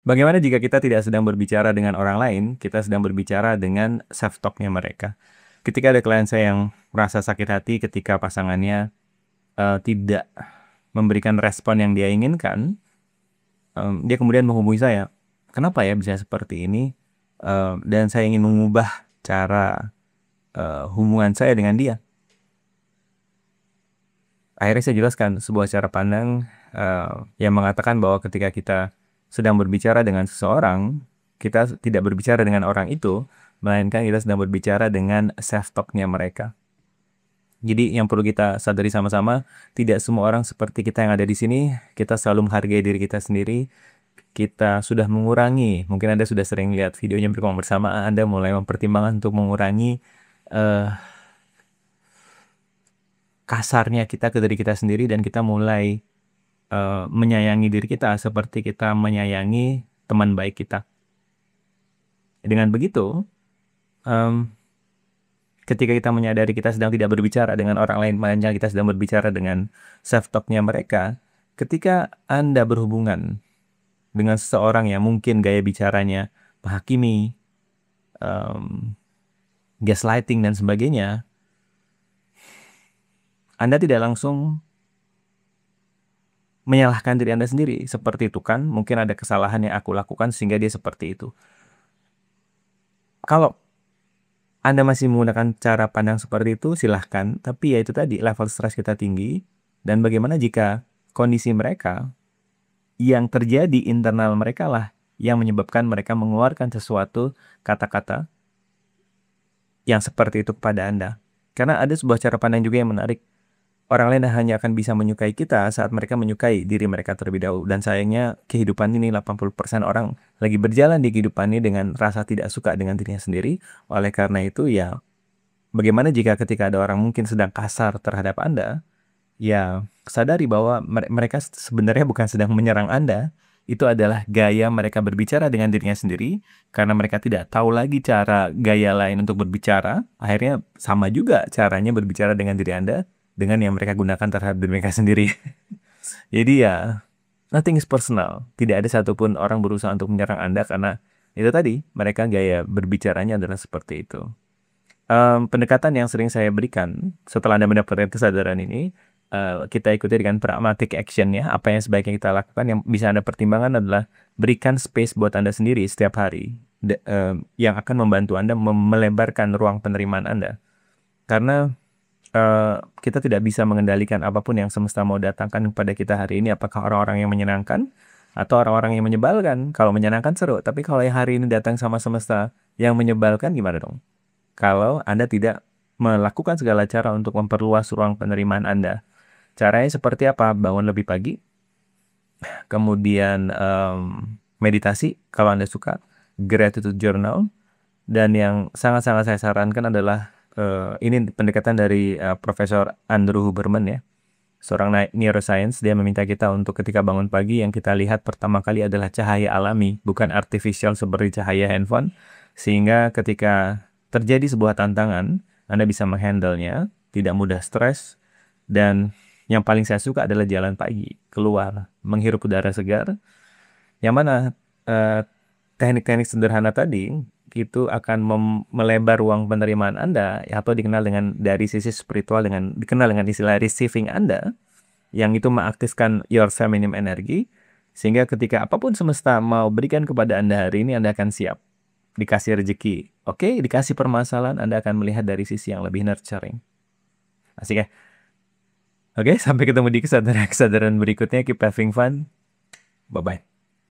Bagaimana jika kita tidak sedang berbicara dengan orang lain, kita sedang berbicara dengan self-talk-nya mereka. Ketika ada klien saya yang merasa sakit hati ketika pasangannya tidak memberikan respon yang dia inginkan, dia kemudian menghubungi saya. Kenapa ya bisa seperti ini? Dan saya ingin mengubah cara hubungan saya dengan dia. Akhirnya saya jelaskan sebuah cara pandang yang mengatakan bahwa ketika kita sedang berbicara dengan seseorang, kita tidak berbicara dengan orang itu, melainkan kita sedang berbicara dengan self-talk-nya mereka. Jadi yang perlu kita sadari sama-sama, tidak semua orang seperti kita yang ada di sini. Kita selalu menghargai diri kita sendiri. Kita sudah mengurangi, mungkin Anda sudah sering lihat videonya berkembang bersama, Anda mulai mempertimbangkan untuk mengurangi eh, kasarnya kita ke diri kita sendiri, dan kita mulai menyayangi diri kita seperti kita menyayangi teman baik kita. Dengan begitu, ketika kita menyadari kita sedang tidak berbicara dengan orang lain, melainkan kita sedang berbicara dengan self-talk-nya mereka, ketika Anda berhubungan dengan seseorang yang mungkin gaya bicaranya menghakimi, gaslighting, dan sebagainya, Anda tidak langsung menyalahkan diri Anda sendiri. Seperti itu kan, mungkin ada kesalahan yang aku lakukan sehingga dia seperti itu. Kalau Anda masih menggunakan cara pandang seperti itu, silahkan. Tapi ya itu tadi, level stres kita tinggi. Dan bagaimana jika kondisi mereka yang terjadi internal mereka lah yang menyebabkan mereka mengeluarkan sesuatu kata-kata yang seperti itu kepada Anda. Karena ada sebuah cara pandang juga yang menarik. Orang lain hanya akan bisa menyukai kita saat mereka menyukai diri mereka terlebih dahulu. Dan sayangnya kehidupan ini 80% orang lagi berjalan di kehidupan ini dengan rasa tidak suka dengan dirinya sendiri. Oleh karena itu ya, bagaimana jika ketika ada orang mungkin sedang kasar terhadap Anda, ya sadari bahwa mereka sebenarnya bukan sedang menyerang Anda. Itu adalah gaya mereka berbicara dengan dirinya sendiri. Karena mereka tidak tahu lagi cara gaya lain untuk berbicara, akhirnya sama juga caranya berbicara dengan diri Anda dengan yang mereka gunakan terhadap diri mereka sendiri. Jadi ya, nothing is personal. Tidak ada satupun orang berusaha untuk menyerang Anda karena itu tadi, mereka gaya berbicaranya adalah seperti itu. Pendekatan yang sering saya berikan setelah Anda mendapatkan kesadaran ini, kita ikuti dengan pragmatic action ya. Apa yang sebaiknya kita lakukan, yang bisa Anda pertimbangkan adalah berikan space buat Anda sendiri setiap hari, yang akan membantu Anda melebarkan ruang penerimaan Anda. Karena kita tidak bisa mengendalikan apapun yang semesta mau datangkan kepada kita hari ini, apakah orang-orang yang menyenangkan atau orang-orang yang menyebalkan. Kalau menyenangkan seru, tapi kalau yang hari ini datang sama semesta yang menyebalkan, gimana dong? Kalau Anda tidak melakukan segala cara untuk memperluas ruang penerimaan Anda. Caranya seperti apa? Bangun lebih pagi, kemudian meditasi kalau Anda suka, gratitude journal, dan yang sangat-sangat saya sarankan adalah ini pendekatan dari Profesor Andrew Huberman ya, seorang neuroscience. Dia meminta kita untuk ketika bangun pagi yang kita lihat pertama kali adalah cahaya alami, bukan artificial seperti cahaya handphone, sehingga ketika terjadi sebuah tantangan, Anda bisa menghandle-nya, tidak mudah stres. Dan yang paling saya suka adalah jalan pagi, keluar, menghirup udara segar, yang mana teknik-teknik sederhana tadi itu akan melebar ruang penerimaan Anda, atau dikenal dengan dari sisi spiritual dikenal dengan istilah receiving Anda, yang itu mengaktifkan your feminine energy, sehingga ketika apapun semesta mau berikan kepada Anda hari ini, Anda akan siap. Dikasih rezeki, oke, dikasih permasalahan, Anda akan melihat dari sisi yang lebih nurturing. Asik ya? Oke, sampai ketemu di kesadaran berikutnya. Keep having fun. Bye-bye.